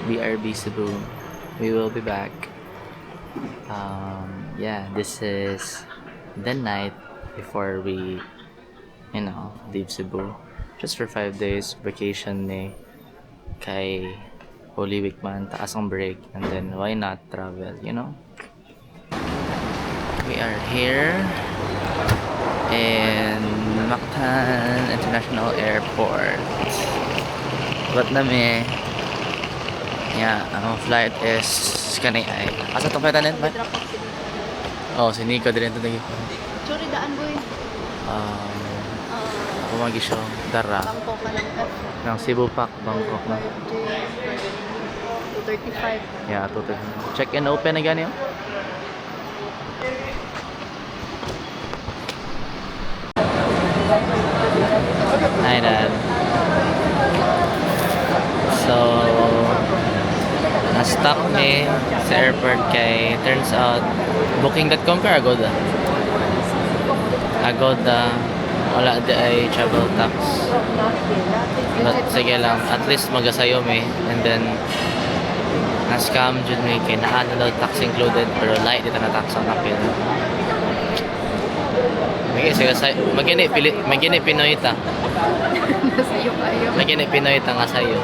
BRB Cebu. We will be back. Yeah, this is the night before we, leave Cebu. Just for 5 days vacation ni kay Holy Week man, taas ang break, and then why not travel, We are here in Mactan International Airport. But nami, ang flight is kanay ay. Asa tong flight anin ba? Oh, si Nico din ito nagi. Sorry, daan boy. Ako magi siya dara. Bangkok ka lang ka. Ng Cebu Pac, Bangkok na. 235. Yeah, total. Check in open na gani. Hi, Dad. So, na-stuck ni sa airport kay turns out booking.com ka Agoda. Agoda wala di ay travel tax. But sige lang, at least magasayo me, and then na-scam jud me kay naa na daw tax included pero light dito na tax ang apil. Magini Pinoy ta. Nasayo kayo. Magini Pinoy ta nga sayo.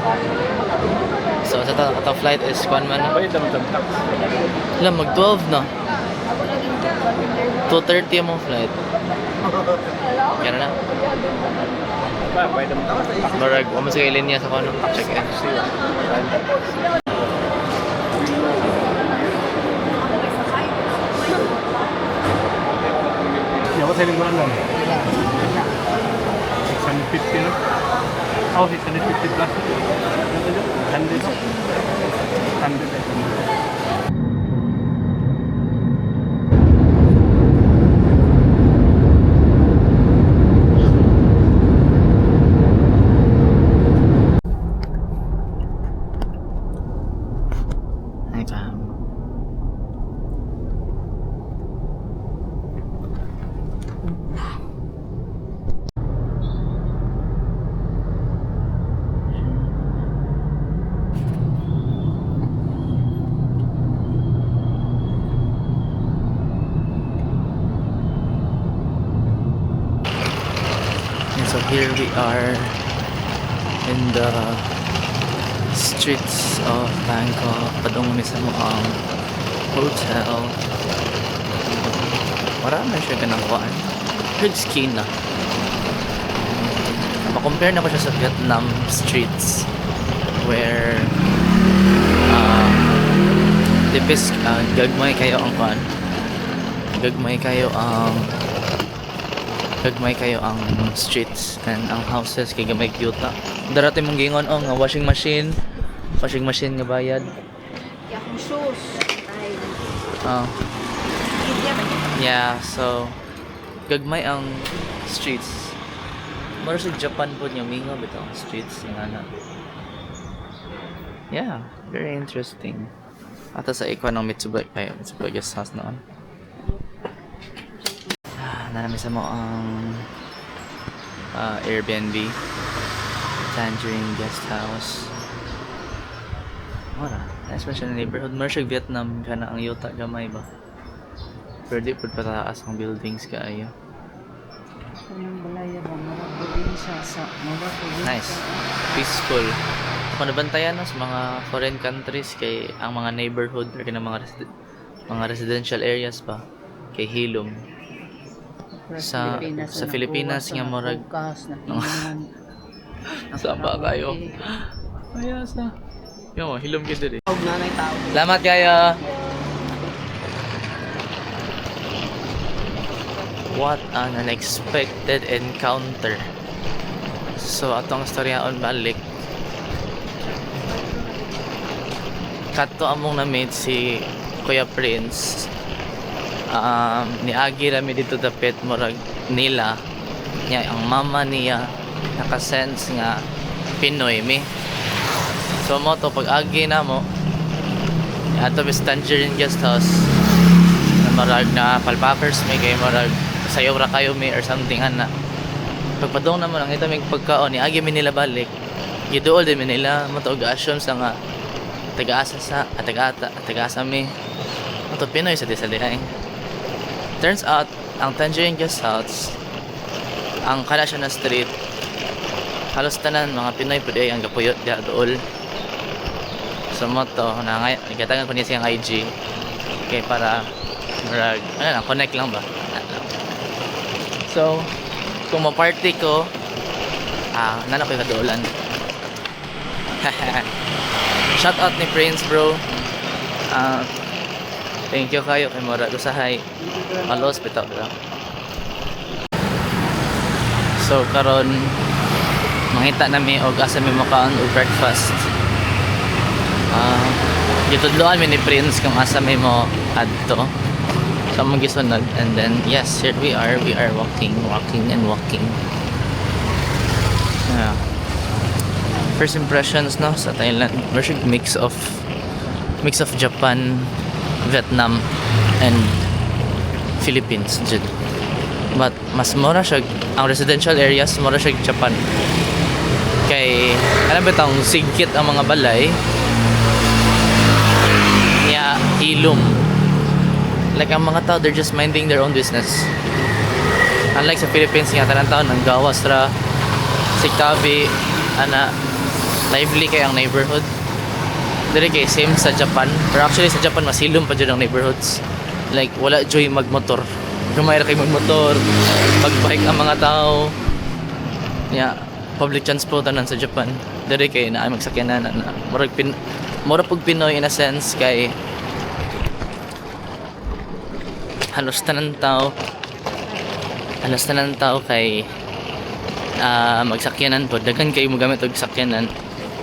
So sa to flight is kuan man. Alam mag 12 na. 2:30 mo flight. Kaya na. Marag mo sa linya sa kono. Check in. What's selling one lang? 650 no? Oh, 650 plus. 100 no? 100. So here we are in the streets of Bangkok. Padung mismo ang hotel. Marami siya ganang kuan. Good skin na. Ma-compare na ko siya sa Vietnam streets where gagmay kayo ang kuan. Gagmay kayo ang streets and ang houses kay gamay kyuta. Darati mong gingon nga washing machine nga bayad. Yakong shoes. Ay. Yeah, so gagmay ang streets. Mara sa Japan po niya mingo bitaw ang streets nga na. Yeah, very interesting. Ata sa ikon ng Mitsubishi guest house noon. Namin sa mo ang Airbnb Tangerine Guest House. Ora, especially neighborhood Mershag Vietnam kana ang yuta gamay ba. Pero di pud pataas ang buildings kaayo. Nice. Peaceful. Kung nabantayan sa mga foreign countries kay ang mga neighborhood or kanang mga residential areas pa kay hilom. Sa Pilipinas nga morag saba kayo. Ayos na. Yo, hilom gid diri. Salamat kayo. What an unexpected encounter. So atong storyaon balik. Kato among na-meet si Kuya Prince. Niagi rami dito dapit murag nila niya ang mama niya nakasense nga Pinoy mi. So mo to pag agi na mo ato bis Tangerine Guest House na marag na palpapers may kay marag sayo ra kayo mi or something ana. Pagpadong naman ang ito may pagkaon ni agi mi nila balik giduol din mi nila mo to assume sa nga taga-asa mi. Ito Pinoy sa disalihay. Turns out, ang Tangerine Guest House, ang kada siya na street, halos tanan mga Pinoy pwede ang gapuyot diha dool. So mo to, nagatagan ko niya siyang IG. Okay, para connect lang ba? So, kung ma-party ko, nana ko yung kadoolan. Shout out ni Prince, bro. Thank you kayo kay Mora Usahay. Halos bitaw lang. So karon mangita nami og asa mi makaon og breakfast. Gitudloan mi ni Prince kung asa mi mo adto. So mong gisunod, and then yes, here we are walking and walking. Yeah. First impressions no sa Thailand, very mix of Japan, Vietnam, and Philippines jud. But mas mura siya, ang residential areas mura siya Japan. Kay alam ba tong sigkit ang mga balay niya ilom. Like ang mga tao, they're just minding their own business. Unlike sa Philippines nga tanang taon ang gawas ra siktabi ana lively kay ang neighborhood. Dili kay same sa Japan. Pero actually sa Japan masilom pa jud ang neighborhoods. Like wala joy magmotor. Gamay ra kay magmotor, magbike ang mga tao. Yeah, public transport tanan sa Japan. Dili kay naa magsakyanan na murag pug Pinoy in a sense kay halos tanan tao kay magsakyanan po, daghan kayo mo gamit og sakyanan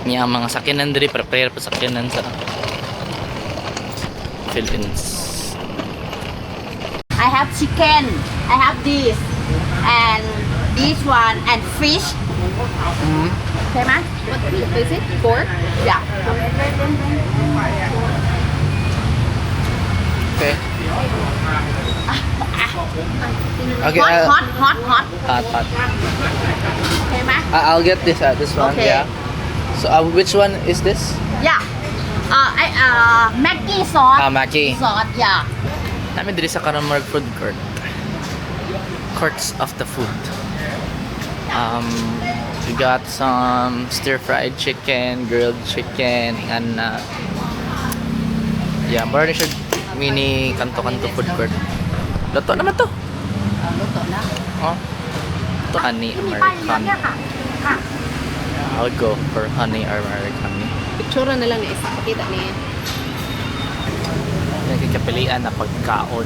niya. Ang mga sakyanan diri prepare pa sakyanan sa Philippines. I have chicken, I have this, and this one, and fish. Okay, man? What is it? Pork? Yeah. Okay. Okay, Hot. hot. Okay, man? I'll get this one. Okay. Yeah. So which one is this? Yeah. Maggi sauce. Maki. Sauce, yeah. Namin diri sa Karamorg food court. Courts of the food. We got some stir-fried chicken, grilled chicken, and yeah, more siya mini kanto-kanto food court. Luto naman to. Luto na. Oh. Ito honey มีป้ายเยอะ Americano. เนี่ยค่ะ ค่ะ I'll go for honey Americano. Picture na lang na isa. Pakita niya. Nagkikapilian na pagkaon.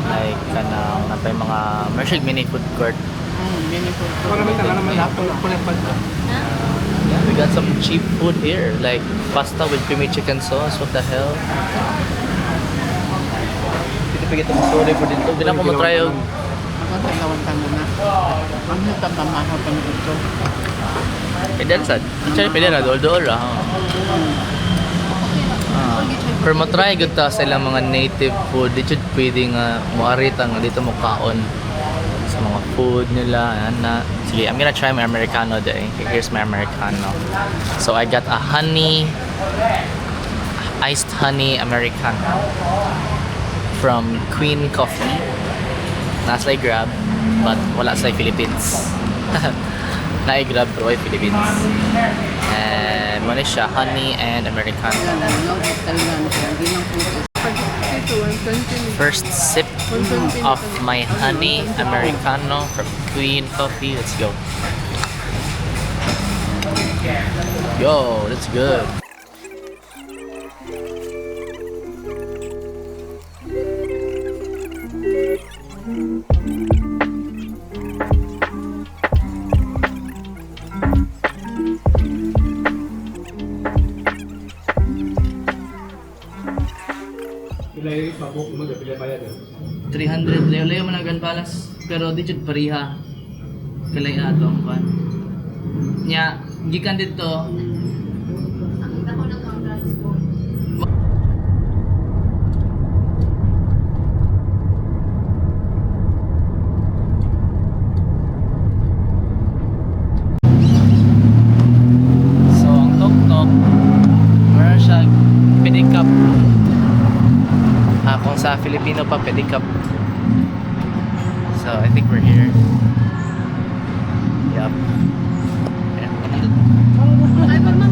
Like kanang napay mga commercial mini food court. Yeah, we got some cheap food here, like pasta with creamy chicken sauce. What the hell? Dito pa kita masuri po dito. Di na ko matry yung pwede sad. Actually pwede na dool ra. Pero matry gud ta sa ilang mga native food. Di jud pwede nga muarita nga dito mo kaon sa mga food nila. Na sige, I'm gonna try my Americano day. Here's my Americano. So I got a iced honey Americano from Queen Coffee. Nasa Grab, but wala sa Philippines. Na-grab pero ay Philippines. And muna siya, honey and Americano. First sip of my honey Americano from Queen Coffee. Let's go. Yo, that's good. Pilay mabuk mo pilay bayad. 300 layo man ang Ganbalas, pero di jud pariha kalay ato ang pan nya gikan dito. So ang tok-tok sa Filipino pa pedicab. So I think we're here. Yup. Ay, mama.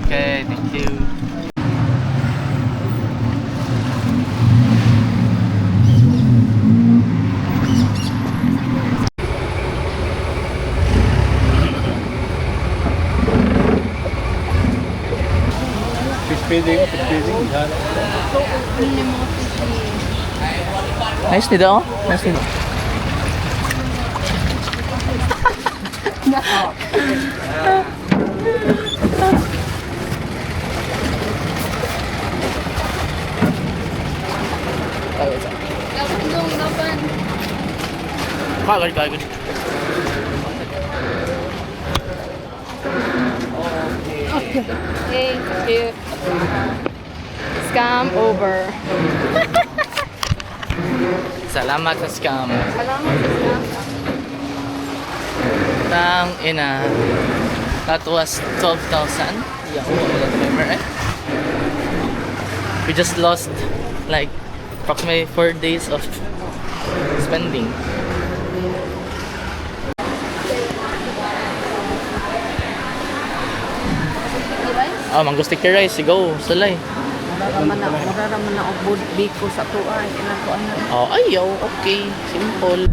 Okay, thank you. Fish feeding, fish feeding. Yan. Nice nito. Nice nito. Dapat dong, dapat. Kagad. Thank you. Scam over. Salamat sa scam. Salamat sa scam. Tang ina. That was 12,000. Yeah, that remember, eh? We just lost like approximately 4 days of spending. Ah, mango sticky rice, go, salay. Mura raman na og biko sa tuay. Ina ko ano. Oh, ayaw, okay, simple.